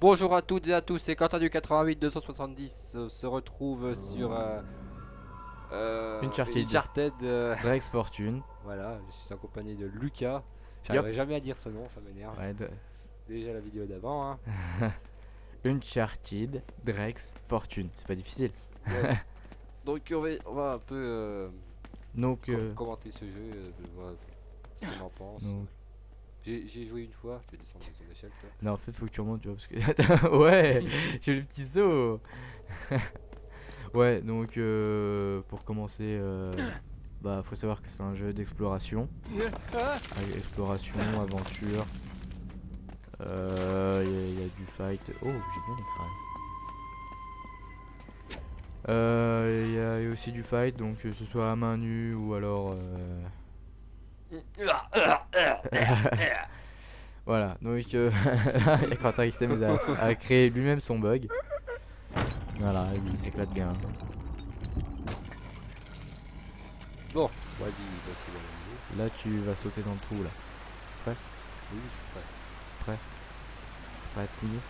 Bonjour à toutes et à tous, c'est Quentin du 88 270 se retrouve sur Uncharted, Uncharted. Drake's Fortune. Voilà, je suis accompagné de Lucas. Yup. J'arriverai jamais à dire ce nom, ça m'énerve. Ouais, Déjà la vidéo d'avant, hein. Uncharted, Drake's Fortune. C'est pas difficile. Ouais. Donc on va un peu Donc, commenter ce jeu, voir ce qu'on en pense. donc- J'ai joué une fois, je vais descendre de son échelle, toi. non, en fait, faut que tu remontes, tu vois, parce que. Ouais, j'ai le petit saut. Ouais, donc, pour commencer, bah, faut savoir que c'est un jeu d'exploration. Exploration, aventure. Il y a du fight. Oh, j'ai bien les crânes. Il y a aussi du fight, donc que ce soit à main nue ou alors. Voilà, donc il y a Quentin XM a créé lui-même son bug. Voilà, il s'éclate bien. Bon, vas-y, voici la vidéo. Là, tu vas sauter dans le trou là. Oui, je suis prêt. Prêt à te mouiller.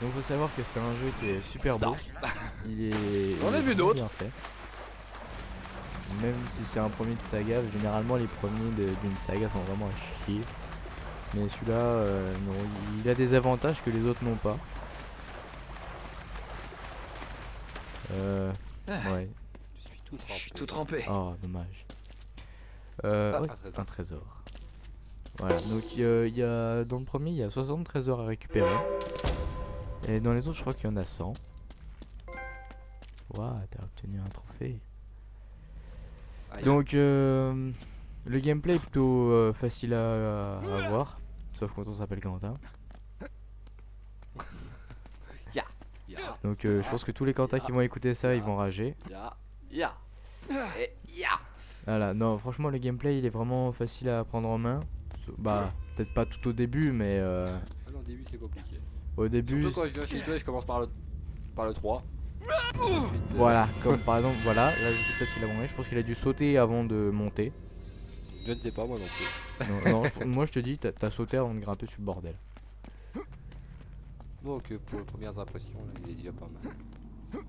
Donc faut savoir que c'est un jeu qui est super beau. J'en ai vu vraiment d'autres. bien fait. Même si c'est un premier de saga, généralement les premiers d'une saga sont vraiment à chier. Mais celui-là, non, il a des avantages que les autres n'ont pas. Ouais. Je suis tout trempé. Oh, dommage. Ah, Ouais, un trésor. un trésor. Voilà, donc il y a, dans le premier, il y a 60 trésors à récupérer. Et dans les autres, je crois qu'il y en a 100. Waouh, t'as obtenu un trophée. Aïe. Donc, le gameplay est plutôt facile à voir. Sauf quand on s'appelle Quentin. Ya, ya, Donc, je pense que tous les Quentins qui vont écouter ça, ils vont rager. ya, et ya. Voilà, non, franchement, le gameplay, il est vraiment facile à prendre en main. Bah, peut-être pas tout au début, mais Ah non, au début c'est compliqué. au début. Surtout quand je viens chez toi et je commence par le 3. Ensuite, Voilà, comme par exemple, voilà, là je sais pas s'il a monté, je pense qu'il a dû sauter avant de monter. je ne sais pas moi non plus. Non, non, moi je te dis, t'as sauté avant de grimper sur le bordel. Donc pour les premières impressions, là, il est déjà pas mal.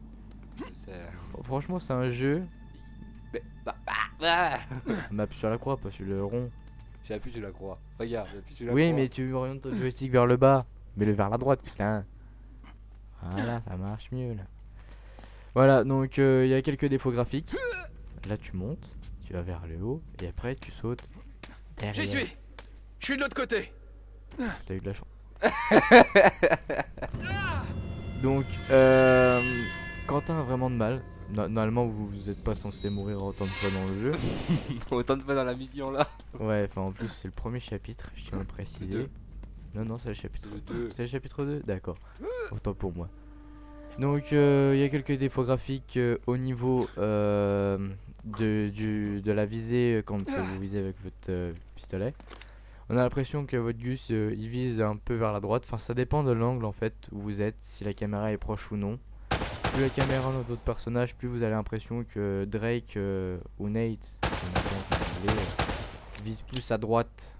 C'est... Franchement, c'est un jeu. Ah Mais appuie sur la croix, pas sur le rond. j'ai appuyé sur la croix. Regarde, j'ai appuyé sur la Oui, croix. mais tu orientes ton joystick vers le bas. Mets-le vers la droite, putain. Voilà, ça marche mieux là. Voilà, donc il y a quelques défauts graphiques. Là, tu montes, tu vas vers le haut, et après tu sautes derrière. J'y suis. Je suis de l'autre côté. T'as eu de la chance. Donc, Quentin a vraiment de mal. Normalement, vous êtes pas censé mourir autant de fois dans le jeu. Autant de fois dans la mission là. Ouais, enfin en plus, c'est le premier chapitre, je tiens à le Le préciser. deux. Non, non, c'est le chapitre C'est le 2. C'est le chapitre 2. D'accord. Autant pour moi. Donc, il y a quelques défauts graphiques au niveau de la visée quand vous visez avec votre pistolet. On a l'impression que votre gus il vise un peu vers la droite. Enfin, ça dépend de l'angle en fait où vous êtes, si la caméra est proche ou non. Plus la caméra de votre personnage, plus vous avez l'impression que Drake ou Nate vise plus à droite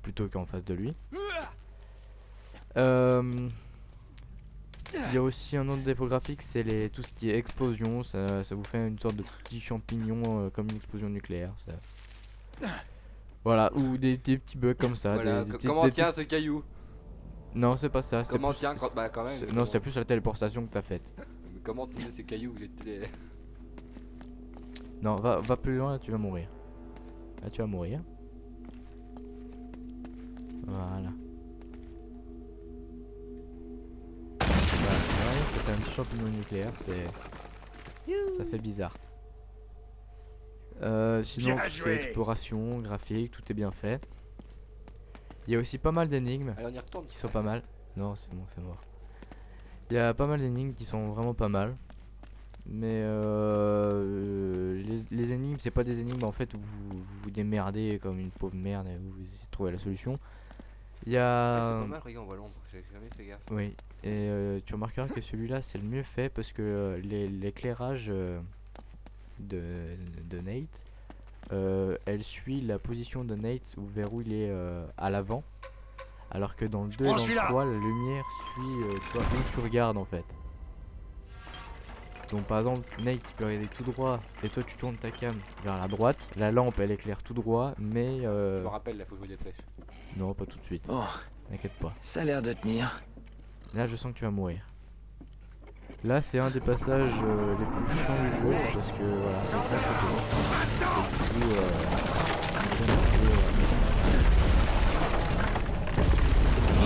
plutôt qu'en face de lui. Il y a aussi un autre défaut graphique, c'est tout ce qui est explosion. Ça vous fait une sorte de petit champignon comme une explosion nucléaire. Voilà, ou des petits bugs comme ça. Voilà, des comment des tient ce caillou? Non, c'est pas ça. Comment plus... tient quand... Bah quand même. Non, c'est plus la téléportation que t'as faite. Mais comment tenir ce caillou que j'étais... Non, va plus loin, là tu vas mourir. Là tu vas mourir. Voilà. Voilà, c'est un petit champignon nucléaire, ça fait bizarre. Sinon, Bien tout ce qui est joué. exploration, graphique, tout est bien fait. Il y a aussi pas mal d'énigmes Allez on y retourne. qui sont pas mal. Non, c'est bon, c'est mort. Il y a pas mal d'énigmes qui sont vraiment pas mal. Mais les énigmes, c'est pas des énigmes en fait où vous démerdez comme une pauvre merde et vous essayez de trouver la solution. Il y Ah, c'est a. pas mal, regarde on voit l'ombre, j'avais jamais fait gaffe. Oui, et tu remarqueras que celui-là c'est le mieux fait parce que l'éclairage de Nate, elle suit la position de Nate ou vers où il est à l'avant. Alors que dans le 2 et prends dans le celui-là. 3, la lumière suit toi, où tu regardes en fait. Donc par exemple, Nate il peut regarder tout droit et toi tu tournes ta cam vers la droite. La lampe elle éclaire tout droit, mais Je me rappelle, là, faut que je me dépêche. non, pas tout de suite. Bon, T'inquiète pas. ça a l'air de tenir. Là, je sens que tu vas mourir. Là, c'est un des passages les plus chiants du jeu parce que voilà, c'est pas très long.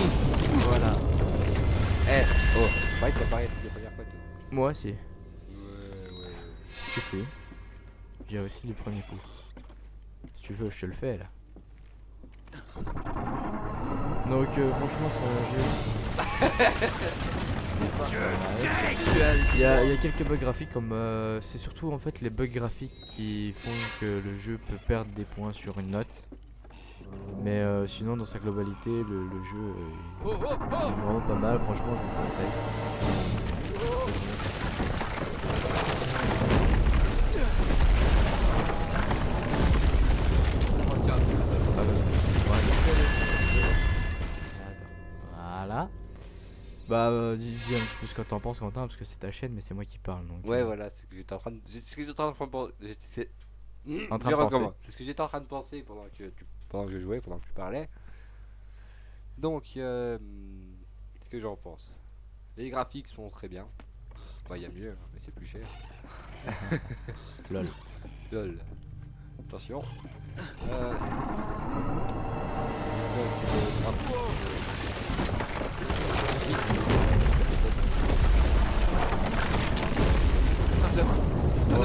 Et du coup, voilà. Eh, oh, c'est vrai que t'as pas réussi la première fois. Moi aussi. Ouais. Si, si. J'ai réussi les premiers coups. Si tu veux, je te le fais là. Donc, franchement, c'est un jeu. Il y a quelques bugs graphiques comme c'est surtout en fait les bugs graphiques qui font que le jeu peut perdre des points sur une note. Mais sinon dans sa globalité le jeu est vraiment pas mal, franchement je vous conseille. Voilà. Bah dis un petit peu ce que t'en penses Quentin parce que c'est ta chaîne mais c'est moi qui parle donc. Ouais, voilà, c'est ce que j'étais en train de. C'est ce que j'étais en train de penser. En train de penser. C'est ce que j'étais en train de penser pendant que je jouais, pendant que tu parlais. Donc, ce que j'en pense. Les graphiques sont très bien. Bah, il y a mieux, hein, mais c'est plus cher. Lol. Lol. Attention. Non.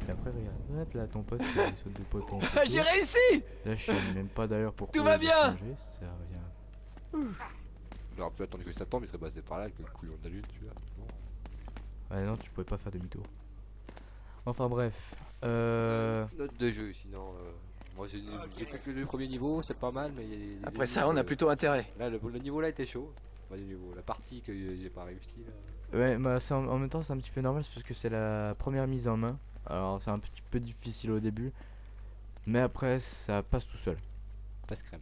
Et après regarde, hop là ton pote il saute de poteau en poteau. J'ai réussi! Là je sais même pas d'ailleurs pourquoi. Tout va il a bien. changé, ça sert à rien. Alors, peut attendre que ça tombe, il serait passé par là avec le couillon d'adulte, tu vois. Bon. Ouais non tu pouvais pas faire demi-tour. Enfin bref. Note de jeu, sinon. Moi j'ai fait que le premier niveau, c'est pas mal, mais il y a des Après ennemis ça, on a que- plutôt intérêt. Là, le niveau là était chaud. Pas le niveau, la partie que j'ai pas réussi là. Ouais bah en même temps c'est un petit peu normal c'est parce que c'est la première mise en main. Alors c'est un petit peu difficile au début. Mais après ça passe tout seul. Passe crème.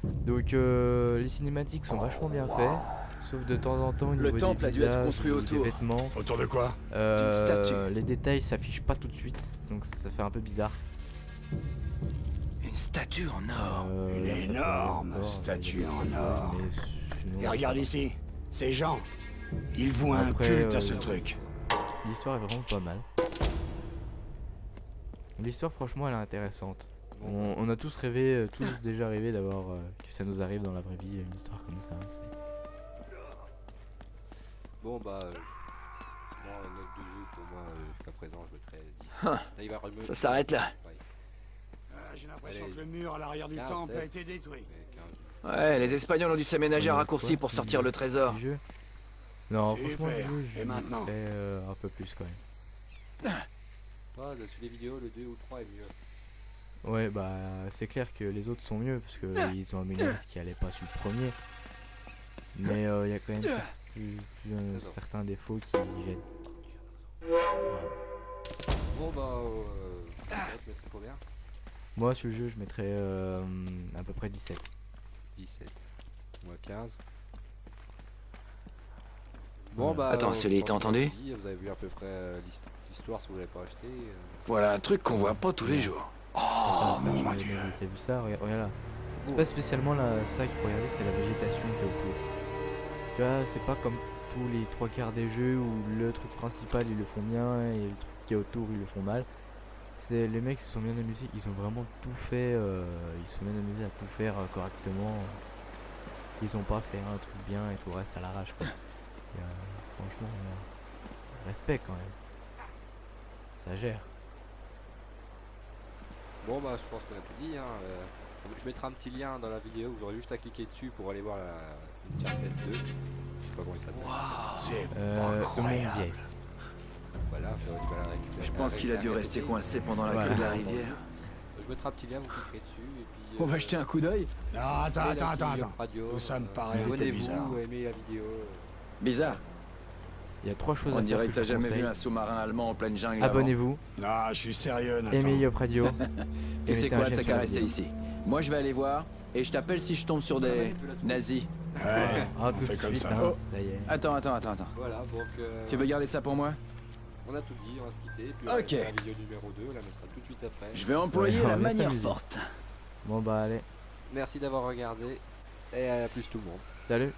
Donc les cinématiques sont vachement bien faits. Sauf de temps en temps au Le niveau temple des a dû être visages construit ou autour. des vêtements. Autour de quoi? D'une statue. Les détails s'affichent pas tout de suite. Donc ça fait un peu bizarre. Une statue en or. Une Là, ça fait énorme encore, statue il y a des en or. mais sinon, Et regarde ici, ces gens, ils vouent un Après, culte à ce truc. l'histoire est vraiment pas mal. L'histoire franchement elle est intéressante. On a tous rêvé, tous déjà rêvé d'avoir que ça nous arrive dans la vraie vie, une histoire comme ça. Bon bah. Sinon, note de jeu pour moi, jusqu'à présent, je mettrais 10. Ah, Là, il va remuer. ça s'arrête là. Ouais, J'ai l'impression Allez. que le mur à l'arrière du 15, temple a 16. été détruit. mais 15. Ouais, les Espagnols ont dû s'aménager un Ouais, raccourci quoi, pour sortir le trésor. Du jeu. Non Super. franchement le jeu je Et maintenant mettrais, un peu plus quand même. Ah, sur les vidéos, le 2 ou le 3 est mieux. Ouais bah c'est clair que les autres sont mieux parce que ils ont amélioré ce qui allait pas sur le premier. Mais il y a quand même certains défauts qui gênent. Bon bah. Tu mettrais combien? Moi sur le jeu je mettrais à peu près 17. 17. Moi 15. Bon bah. Attends, celui-là, t'as entendu? Vous avez vu à peu près l'histoire si vous l'avez pas acheté. Voilà un truc qu'on voit pas tous les jours. Oh mon Dieu. T'as vu ça? Regarde là. C'est pas spécialement ça qu'il faut regarder, c'est la végétation qui est autour. Tu vois, c'est pas comme tous les trois quarts des jeux où le truc principal ils le font bien et le truc qui est autour ils le font mal. C'est les mecs qui se sont bien amusés, ils ont vraiment tout fait, ils se sont bien amusés à tout faire correctement. Ils ont pas fait un truc bien et tout le reste à l'arrache quoi. Et, franchement, respect quand même. Ça gère. Bon bah je pense qu'on a tout dit hein. Je mettrai un petit lien dans la vidéo, vous aurez juste à cliquer dessus pour aller voir une Uncharted 2. Je sais pas comment il s'appelle. C'est Incroyable. incroyable. Voilà, j'aurais du mal à la récupérer. Je pense qu'il a dû rester coincé pendant la Voilà. queue de la rivière. Je mettrai un petit lien, vous cliquerez dessus et puis. On va jeter un coup d'œil. Non, attends, attends, attends, attends. Radio, Tout ça me paraît un peu abonnez-vous, bizarre. aimez la vidéo. Bizarre. Il y a 3 choses On à faire. dirait que que t'as je vous jamais vu conseille. un sous-marin allemand en pleine jungle. avant. Abonnez-vous, Non, je suis sérieux, Nathan. aimez Yop Radio. Tu et sais mettez un quoi, j'aime t'as sur qu'à la rester vidéo. ici. Moi, je vais aller voir et je t'appelle si je tombe sur des nazis. Ouais, Ah, on tout de fait comme suite, ça. hein, ça y est. Attends. Voilà, donc Tu veux garder ça pour moi? on a tout dit, on va se quitter. Puis Ok. la vidéo numéro 2, on la mettra tout de suite après. Je vais employer Ouais, on la va manière s'amuser. forte. Bon bah allez, Merci d'avoir regardé et à plus tout le monde. salut.